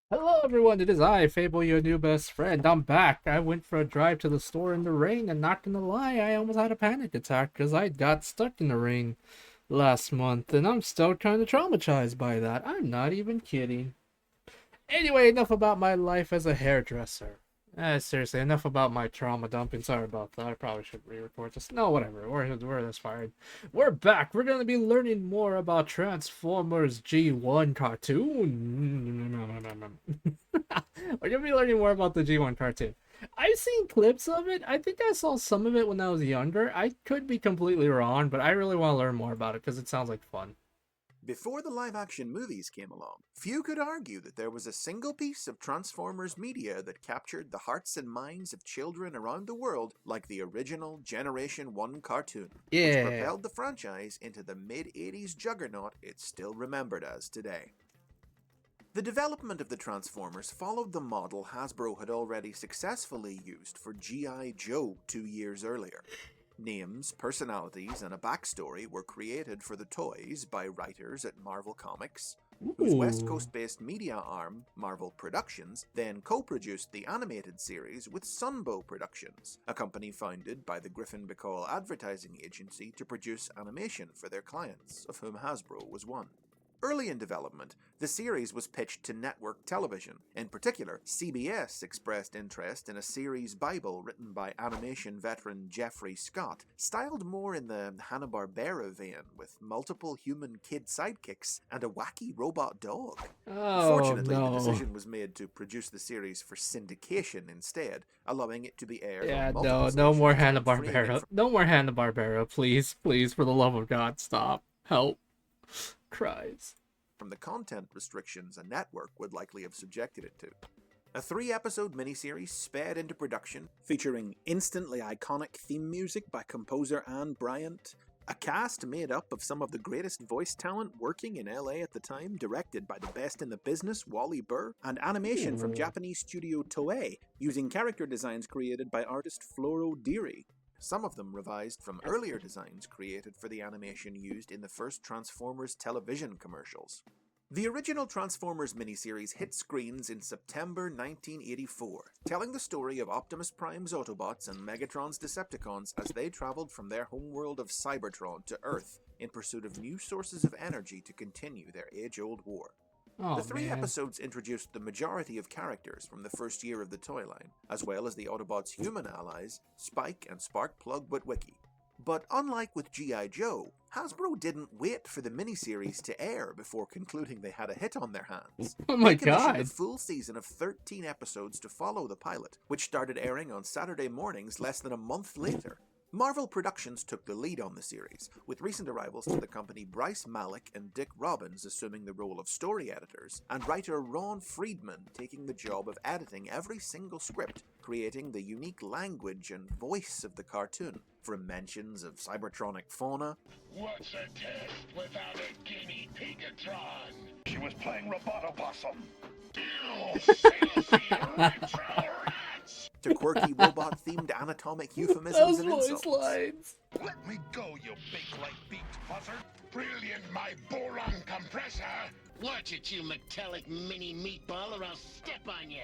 Hello everyone, it is I, Fable, your new best friend. I'm back. I went for a drive to the store in the rain, and not gonna lie, I almost had a panic attack because I got stuck in the rain last month, and I'm still kind of traumatized by that. I'm not even kidding. Anyway, enough about my life as a hairdresser. Seriously, enough about my trauma dumping. Sorry about that. I probably should re-record this. No, whatever. We're this fired. We're back. We're gonna be learning more about Transformers G1 cartoon. We're gonna be learning more about the G1 cartoon. I've seen clips of it. I think I saw some of it when I was younger. I could be completely wrong, but I really want to learn more about it because it sounds like fun. Before the live-action movies came along, few could argue that there was a single piece of Transformers media that captured the hearts and minds of children around the world like the original Generation 1 cartoon, which Yeah. propelled the franchise into the mid-80s juggernaut it's still remembered as today. The development of the Transformers followed the model Hasbro had already successfully used for G.I. Joe 2 years earlier. Names, personalities, and a backstory were created for the toys by writers at Marvel Comics, whose West Ooh. Coast-based media arm, Marvel Productions, then co-produced the animated series with Sunbow Productions, a company founded by the Griffin Bacall advertising agency to produce animation for their clients, of whom Hasbro was one. Early in development, the series was pitched to network television. In particular, CBS expressed interest in a series Bible written by animation veteran Jeffrey Scott, styled more in the Hanna-Barbera vein, with multiple human kid sidekicks and a wacky robot dog. Oh Fortunately, the no. decision was made to produce the series for syndication instead, allowing it to be aired on Yeah, multiple no more stations Hanna and freeing it Barbera. from No more Hanna Barbera, please, please, for the love of God, stop. Help. Cries. the content restrictions a network would likely have subjected it to. A 3-episode miniseries sped into production, featuring instantly iconic theme music by composer Anne Bryant, a cast made up of some of the greatest voice talent working in LA at the time, directed by the best in the business, Wally Burr, and animation from Ooh. Japanese studio Toei, using character designs created by artist Floro Deary. Some of them revised from earlier designs created for the animation used in the first Transformers television commercials. The original Transformers miniseries hit screens in September 1984, telling the story of Optimus Prime's Autobots and Megatron's Decepticons as they traveled from their homeworld of Cybertron to Earth in pursuit of new sources of energy to continue their age-old war. The Oh man. three episodes introduced the majority of characters from the first year of the toy line, as well as the Autobots' human allies, Spike and Sparkplug Witwicky. But unlike with G.I. Joe, Hasbro didn't wait for the miniseries to air before concluding they had a hit on their hands. Oh my They commissioned a god. full season of 13 episodes to follow the pilot, which started airing on Saturday mornings less than a month later. Marvel Productions took the lead on the series, with recent arrivals to the company Bryce Malek and Dick Robbins assuming the role of story editors, and writer Ron Friedman taking the job of editing every single script, creating the unique language and voice of the cartoon, from mentions of Cybertronic fauna. What's a test without a guinea pigatron? She was playing Robotopossum. To quirky robot-themed anatomic euphemisms Those and voice insults. lines. Let me go, you big light-beaked buzzard. Brilliant, my boron compressor! Watch it, you metallic mini meatball, or I'll step on you.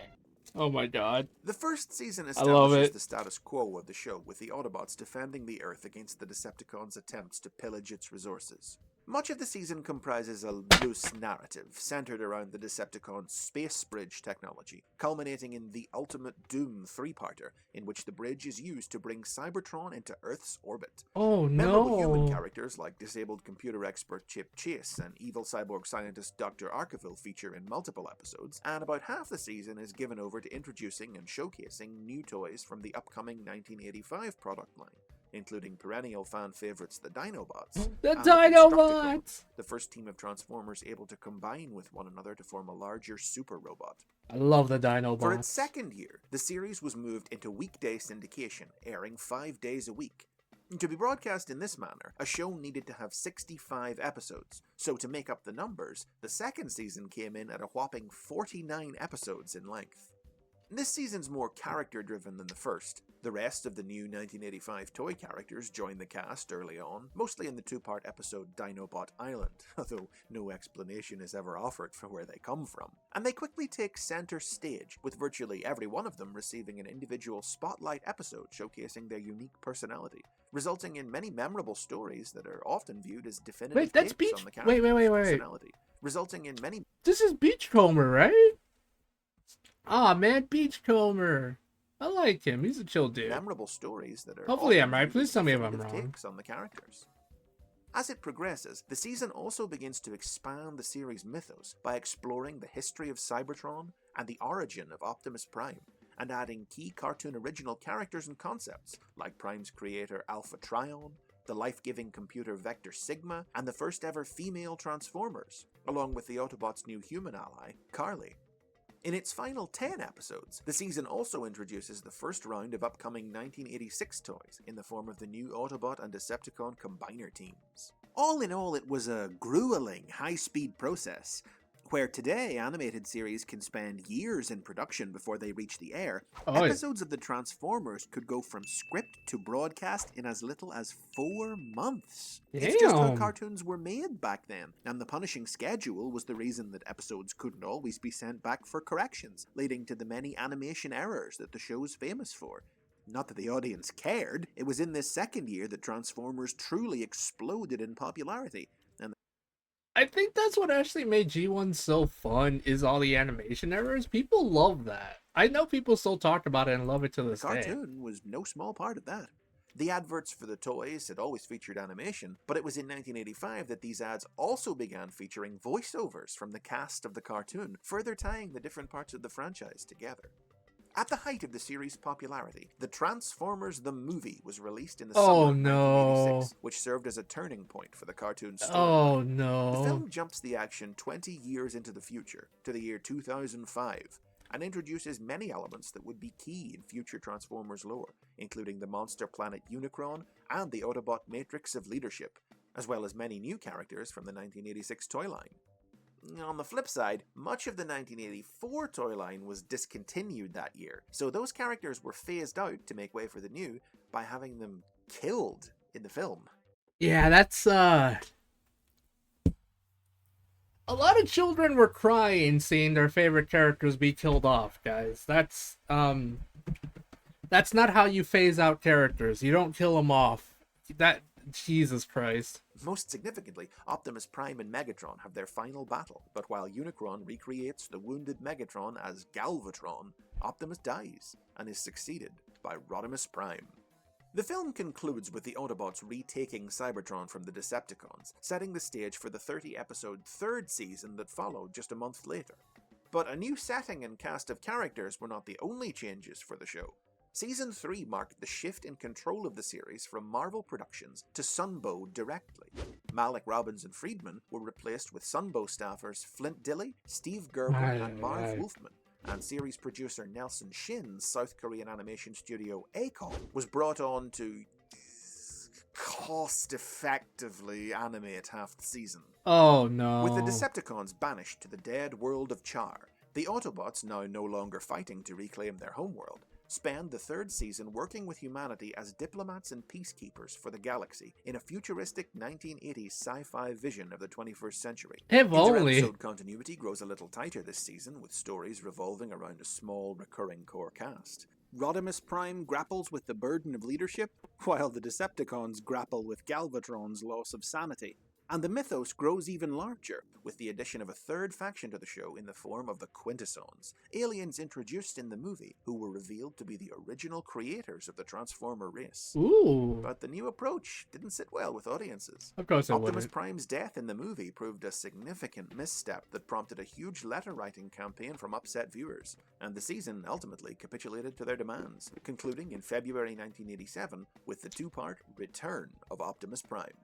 Oh my god. The first season I love establishes it. the status quo of the show, with the Autobots defending the Earth against the Decepticons' attempts to pillage its resources. Much of the season comprises a loose narrative centered around the Decepticons' space bridge technology, culminating in the Ultimate Doom 3-parter, in which the bridge is used to bring Cybertron into Earth's orbit. Oh Memorable human no. characters like disabled computer expert Chip Chase and evil cyborg scientist Dr. Arkeville feature in multiple episodes, and about half the season is given over to introducing and showcasing new toys from the upcoming 1985 product line, including perennial fan favorites the Dinobots The and Dinobots! the first team of Transformers able to combine with one another to form a larger super robot. I love the For its Dinobots. second year, the series was moved into weekday syndication, airing 5 days a week. To be broadcast in this manner, a show needed to have 65 episodes, so to make up the numbers, the second season came in at a whopping 49 episodes in length. This season's more character-driven than the first. The rest of the new 1985 toy characters join the cast early on, mostly in the two-part episode Dinobot Island, although no explanation is ever offered for where they come from. And they quickly take center stage, with virtually every one of them receiving an individual spotlight episode showcasing their unique personality, resulting in many memorable stories that are often viewed as definitive Wait, that's takes Beach. on the character's Wait. personality, resulting in many This is Beachcomber, right? Aw, man, Beachcomber. I like him. He's a chill dude. memorable stories that are Hopefully often I'm right. viewed Please as tell me if I'm definitive wrong. takes on the characters. As it progresses, the season also begins to expand the series' mythos by exploring the history of Cybertron and the origin of Optimus Prime, and adding key cartoon original characters and concepts like Prime's creator Alpha Trion, the life-giving computer Vector Sigma, and the first ever female Transformers, along with the Autobots' new human ally, Carly. In its final 10 episodes, the season also introduces the first round of upcoming 1986 toys in the form of the new Autobot and Decepticon Combiner teams. All in all, it was a grueling, high-speed process, where today animated series can spend years in production before they reach the air. Oh, yeah. Episodes of the Transformers could go from script to broadcast in as little as 4 months. It's just how Damn. cartoons were made back then, and the punishing schedule was the reason that episodes couldn't always be sent back for corrections, leading to the many animation errors that the show's famous for. Not that the audience cared, it was in this second year that Transformers truly exploded in popularity. I think that's what actually made G1 so fun, is all the animation errors. People love that. I know people still talk about it and love it to The this day. cartoon was no small part of that. The adverts for the toys had always featured animation, but it was in 1985 that these ads also began featuring voiceovers from the cast of the cartoon, further tying the different parts of the franchise together. At the height of the series' popularity, the Transformers the Movie was released in the summer of 1986, which served as a turning point for the cartoon storyline. Oh The no. film jumps the action 20 years into the future, to the year 2005, and introduces many elements that would be key in future Transformers lore, including the monster planet Unicron and the Autobot Matrix of Leadership, as well as many new characters from the 1986 toy line. On the flip side, much of the 1984 toy line was discontinued that year, so those characters were phased out to make way for the new by having them killed in the film. Yeah, that's a lot of children were crying seeing their favorite characters be killed off, guys. That's not how you phase out characters. You don't kill them off. That Jesus Christ. Most significantly, Optimus Prime and Megatron have their final battle, but while Unicron recreates the wounded Megatron as Galvatron, Optimus dies and is succeeded by Rodimus Prime. The film concludes with the Autobots retaking Cybertron from the Decepticons, setting the stage for the 30-episode third season that followed just a month later. But a new setting and cast of characters were not the only changes for the show. Season 3 marked the shift in control of the series from Marvel Productions to Sunbow directly. Malik Robbins and Friedman were replaced with Sunbow staffers Flint Dilley, Steve Gerber, and Marv Wolfman, and series producer Nelson Shin's South Korean animation studio ACOM was brought on to cost-effectively animate half the season. Oh no. With the Decepticons banished to the dead world of Char, the Autobots, now no longer fighting to reclaim their homeworld, spend the third season working with humanity as diplomats and peacekeepers for the galaxy in a futuristic 1980s sci-fi vision of the 21st century. If only. Inter-episode continuity grows a little tighter this season, with stories revolving around a small recurring core cast. Rodimus Prime grapples with the burden of leadership, while the Decepticons grapple with Galvatron's loss of sanity. And the mythos grows even larger, with the addition of a third faction to the show in the form of the Quintessons, aliens introduced in the movie who were revealed to be the original creators of the Transformer race. Ooh. But the new approach didn't sit well with audiences. Of course it Optimus wouldn't. Prime's death in the movie proved a significant misstep that prompted a huge letter-writing campaign from upset viewers, and the season ultimately capitulated to their demands, concluding in February 1987 with the two-part Return of Optimus Prime.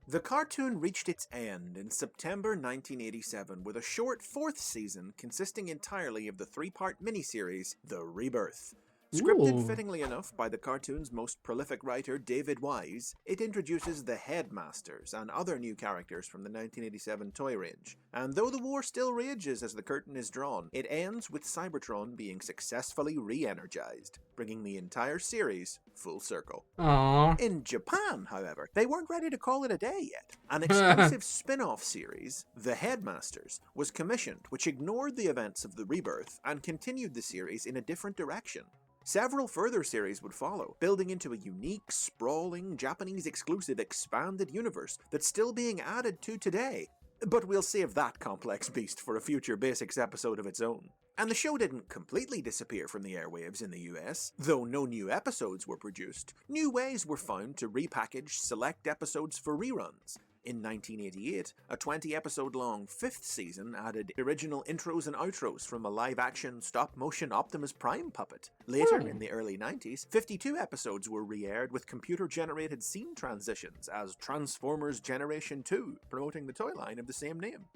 The cartoon reached its end in September 1987 with a short fourth season consisting entirely of the three-part miniseries The Rebirth. Scripted Ooh. fittingly enough by the cartoon's most prolific writer David Wise, it introduces the Headmasters and other new characters from the 1987 toy range. And though the war still rages as the curtain is drawn, it ends with Cybertron being successfully re-energized, bringing the entire series full circle. Aww. In Japan, however, they weren't ready to call it a day yet. An exclusive spin-off series, The Headmasters, was commissioned, which ignored the events of the Rebirth and continued the series in a different direction. Several further series would follow, building into a unique, sprawling, Japanese-exclusive expanded universe that's still being added to today. But we'll save that complex beast for a future Basics episode of its own. And the show didn't completely disappear from the airwaves in the US. Though no new episodes were produced, new ways were found to repackage select episodes for reruns. In 1988, a 20-episode-long 5th season added original intros and outros from a live-action, stop-motion Optimus Prime puppet. Later, in the early 90s, 52 episodes were re-aired with computer-generated scene transitions as Transformers Generation 2, promoting the toy line of the same name.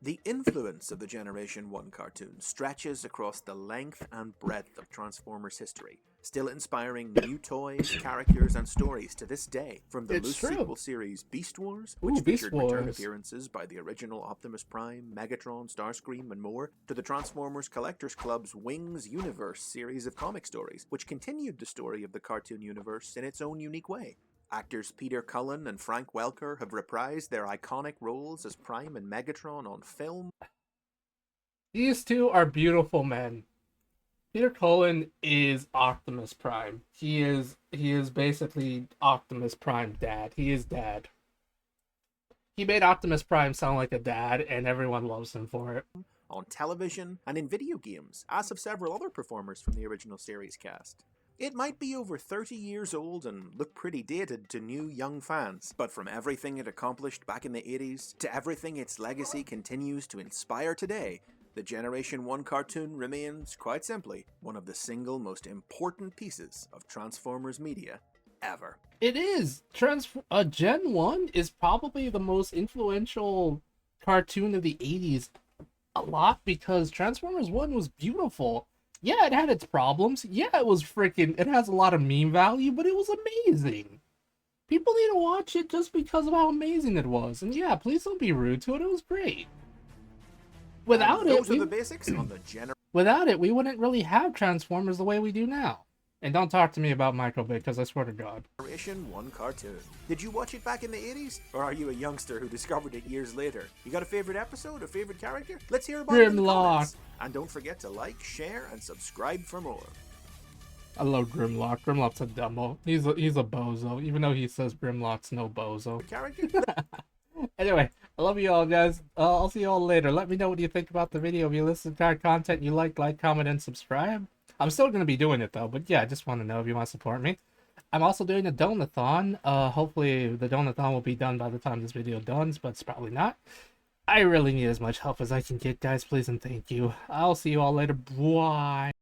The influence of the Generation 1 cartoon stretches across the length and breadth of Transformers history, still inspiring new toys, characters, and stories to this day, from the loose sequel series Beast Wars, which featured return appearances by the original Optimus Prime, Megatron, Starscream, and more, to the Transformers Collectors Club's Wings Universe series of comic stories, which continued the story of the cartoon universe in its own unique way. Actors Peter Cullen and Frank Welker have reprised their iconic roles as Prime and Megatron on film. These two are beautiful men. Peter Cullen is Optimus Prime. He is basically Optimus Prime dad. He is dad. He made Optimus Prime sound like a dad, and everyone loves him for it. On television and in video games, as have several other performers from the original series cast. It might be over 30 years old and look pretty dated to new young fans, but from everything it accomplished back in the 80s to everything its legacy continues to inspire today, the Generation 1 cartoon remains, quite simply, one of the single most important pieces of Transformers media ever. It is. Gen 1 is probably the most influential cartoon of the 80s, a lot, because Transformers 1 was beautiful. Yeah, it had its problems. Yeah, it has a lot of meme value, but it was amazing. People need to watch it just because of how amazing it was. And yeah, please don't be rude to it. It was great. Without those are the basics on the Without it, we wouldn't really have Transformers the way we do now. And don't talk to me about Microbit, because I swear to God. Generation 1 cartoon. Did you watch it back in the 80s? Or are you a youngster who discovered it years later? You got a favorite episode, a favorite character? Let's hear about it in the comments. And don't forget to like, share, and subscribe for more. I love Grimlock. Grimlock's a dumbo. He's a bozo, even though he says Grimlock's no bozo. Character? Anyway, I love you all, guys. I'll see you all later. Let me know what you think about the video. If you listen to our content, you like, comment, and subscribe. I'm still going to be doing it, though. But yeah, I just want to know if you want to support me. I'm also doing a donathon. Hopefully, the donathon will be done by the time this video done, but it's probably not. I really need as much help as I can get, guys. Please and thank you. I'll see you all later. Bye.